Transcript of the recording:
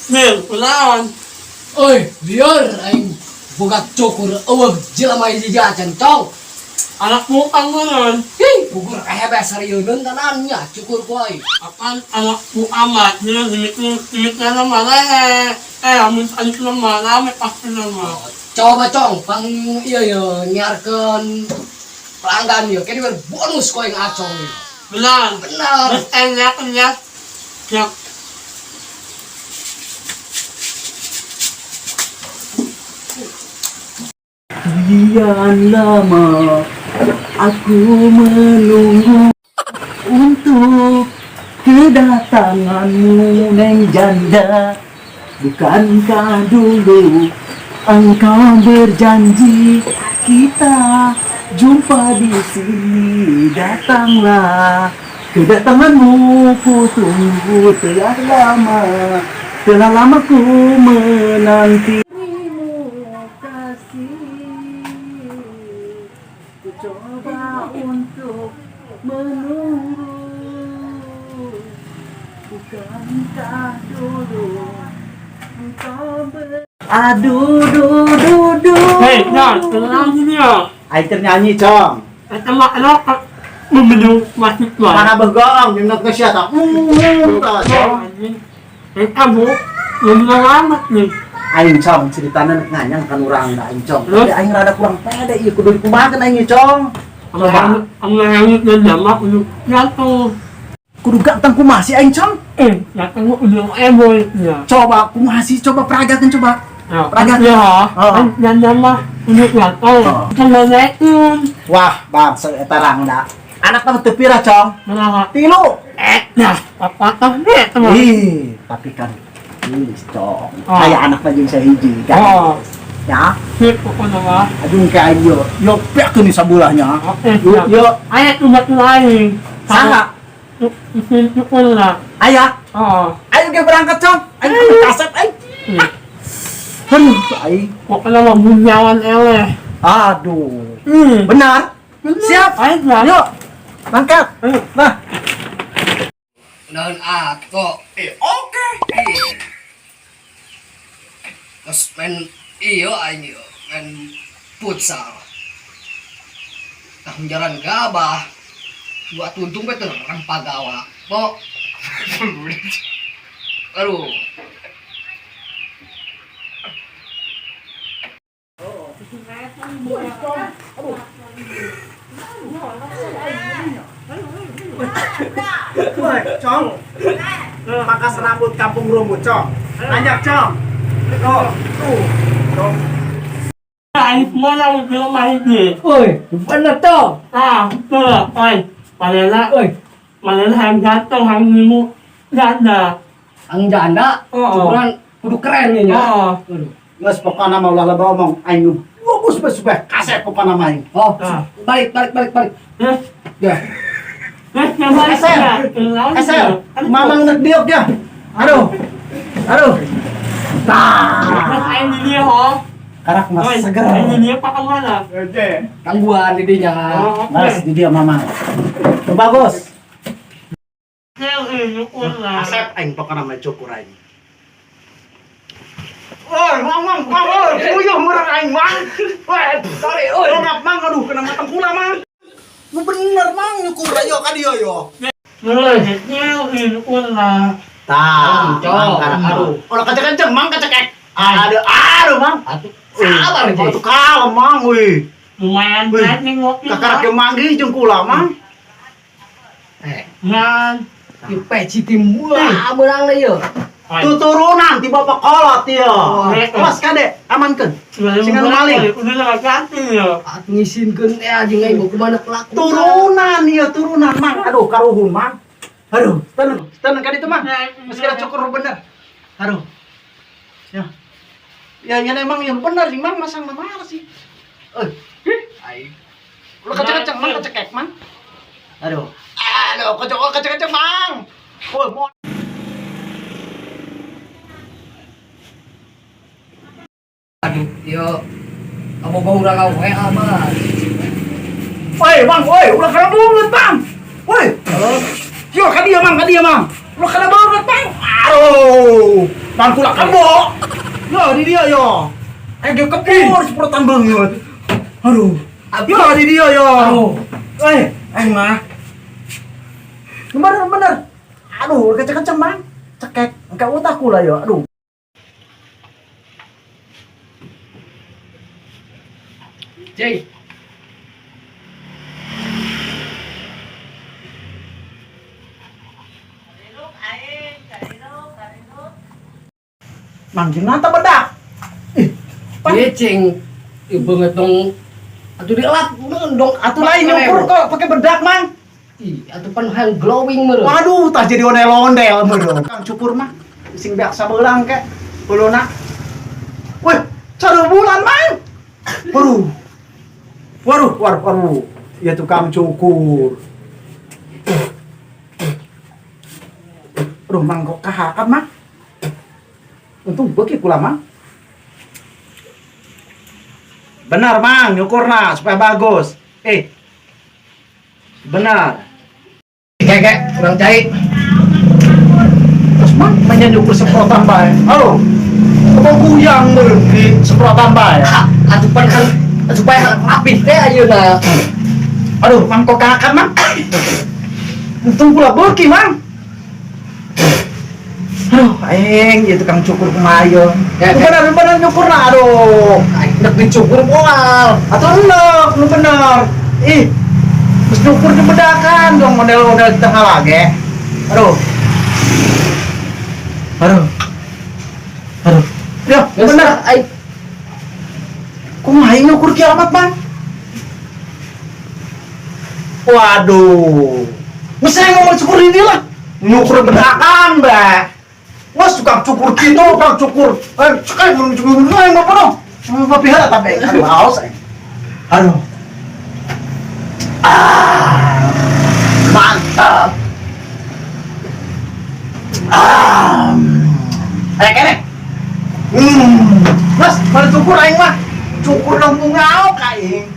Nih, kunaon? Oi, biar aing boga cukur eueuh jelema hiji jajan tong. Anak bukang mo nun. Hi, bukur kahebe sarieun tanannya cukur boy. Akan anak bu amat. Dia limit na naman. Amun alis naman. May pasti naman. Coba cong, pang iya nyiarkeun pelanggan ieu kene bonus koeng acong. Benar. Benar. Terus enak. Ya. Sekian lama aku menunggu untuk kedatanganmu, Neng Janda. Bukankah dulu engkau berjanji kita jumpa di sini? Datanglah, kedatanganmu ku tunggu telah lama ku menanti. Coba untuk menunggu, bukankah dulu engkau aduh. Hei, nah, tenang sini ya. Aing nyanyi, Cong. Emak anak membentuk masjid lah. Mana begoong, nyunat ke siapa? Cong. Kamu belum amat nih. Aing, Cong, ceritanya nganyang kan urang da Aing, Cong. Terus? Tapi Aing rada kurang pede, ieu kudu dikumahakeun Aing, Cong. Ang langit na lama ulo. Yato. Kudu ganteng kumaha sih Aing, Cong? Yato mo ulo eboy niya. Coba kumaha sih, coba peragakeun coba. Pagkat niya ha. Oo. Ang yan nama ulo yato. Oo. Ang langit yun. Wah, bang, etarang da. Anak mah teu pira, Cong? Malaha. 3. Nah, papatah ni teman. Ih, tapi kan ini Cong. Oh. Kayak anak lagi saya hiji kan. Oh. Ya, Hit ko ko na ba? aduh kayak yo pek ni sabulahnya. Okay. Yo, Ayat umat lain. saha? Isin ko na. Ayah, Oo. ayo ke berangkat, Cong. Ayo ke kaset, ayo. Aduh, ayo. Kok na mabunyawan ele. Aduh. Hmm. Benar? Siap. Ayat na. Yuk, berangkat. Nah, Naon ako. oke. Terus main iyo aing iyo, main futsal. Nah, jalan gabah. Buat untung betul orang pagawa. Kok aduh. Woi, Cong. Pakas rambut kampung rumput, Cong. Ajak, Cong. Tuh. Cong. Ayat mo lang yung mahigit. Oi, bener to. Betul. Oi, palela. Palela yang jatuh, yang nimu. Ganda. Ang janda, Oo. cukuran kudu keren nya. Oo. Aduh. Geus pokona mau lah ngomong aing bagus bae kaset pokona mah aing. Oh, Ah. balik. Ya. Kasel. Mamang nagdiok dia. Aduh. Mas ayat di dia ho. Karak mas Oi, seger. ayat di dia pa kemana? Tangguhan di dinya. Mas di dia mamang. Tuh bagus. Yung una. Kasep aing pokona mah cukur aing. Oi, mamang, puyuh murang aing, Mang. Sorry, ngap Mang, aduh kena matang kula, Mang. Lu bener, Mang, nyukur ayo ka dieu yo. Yung una. Tah, Cong. aduh. Ulah kenceng-kenceng, Mang, kecekek. Aduh, Mang. Atuh, sabar Atuh Ji. kalem, Mang, weh. Lumayan Wih, banget nih ngopi. Kakarak ge manggih jeung kula, Mang. Ngan. Ieu peci tim murah beurang ieu. Tuturunan ti bapak kolot ieu. Wah. Awas kade, amankeun. Singan maling. Udah lah ganti ya. Atuh ngisinkeun teh aja ngai bawa kemana kelaku. Turunan ieu, turunan, Mang. Aduh, karuhun, Mang. Aduh, tenang ka ditu, Mang. Geus kira cukur bener. Aduh. Ya. Ya emang yang bener sih, Mang, masang mana sih? Ai. Lu kecek-kecek, Mang, kecekek, Mang. Aduh, kecek-kecek, Mang. Oh, mau. Aduh, yo. Kamu bau urang we aman. Woi, Mang, woi, ulah kana banget, Bang. Woi. Yo, ka dia, Mang. Ulah kana banget, Bang. Aduh. Mangkulak kamu. Yo di dia yo. Ege kepur seprotan banget. Aduh. Yo di dia yo. Aduh. Mah. Bener. Aduh, kenceng-kenceng, Mang. Cekek. Engkau utakku lah yo. Aduh. Cing. Mang gimana bedak? Iya, Cing. Ieu banget dong. Atuh dielap dong. Atuh lain nyukur kok pakai bedak, Mang. Ih, atuh pan hang glowing meureun. Waduh, tah jadi ondel-ondel meureun. Kang cukur mah sing biasa beurang ke uluna. Weh, 3 bulan, Mang. Waduh. Ya tukang cukur. Aduh, Mang kok kahakan, Mang. Untung beuki kula, Mang. Benar, Mang, nyukurna supaya bagus. Benar. Kek, kurang cai. Terus Mang, mainnya nyukur semprotan bae. Halo. Apa kuyang meureun ki semprotan bae. Atuh pan kan supaya rapih teh ayeuna. Aduh, Mang kok kahakan, Mang. Untung pula beuki, Mang. Aduh, aing ieu tukang cukur kumaha. Bener nyukurna, aduh. Nek dicukur moal. Atau enak, lu bener. Terus nyukur di bedakan dong model-model di tengah lagi. Aduh. Ya, bener. Kumaha nyukur kiamat, Bang? Waduh. Masa yang ngomong cukur ini lah. Nyukur bedakan, Mbak. Mas tukang cukur gitu, tukang cukur. Sekali belum cukur yang apa dong? Sama pihak tapi aduh haus. Aduh. Mantap. Kene. Mas, mana cukur aing mah? Cukur langsung ngaok aing.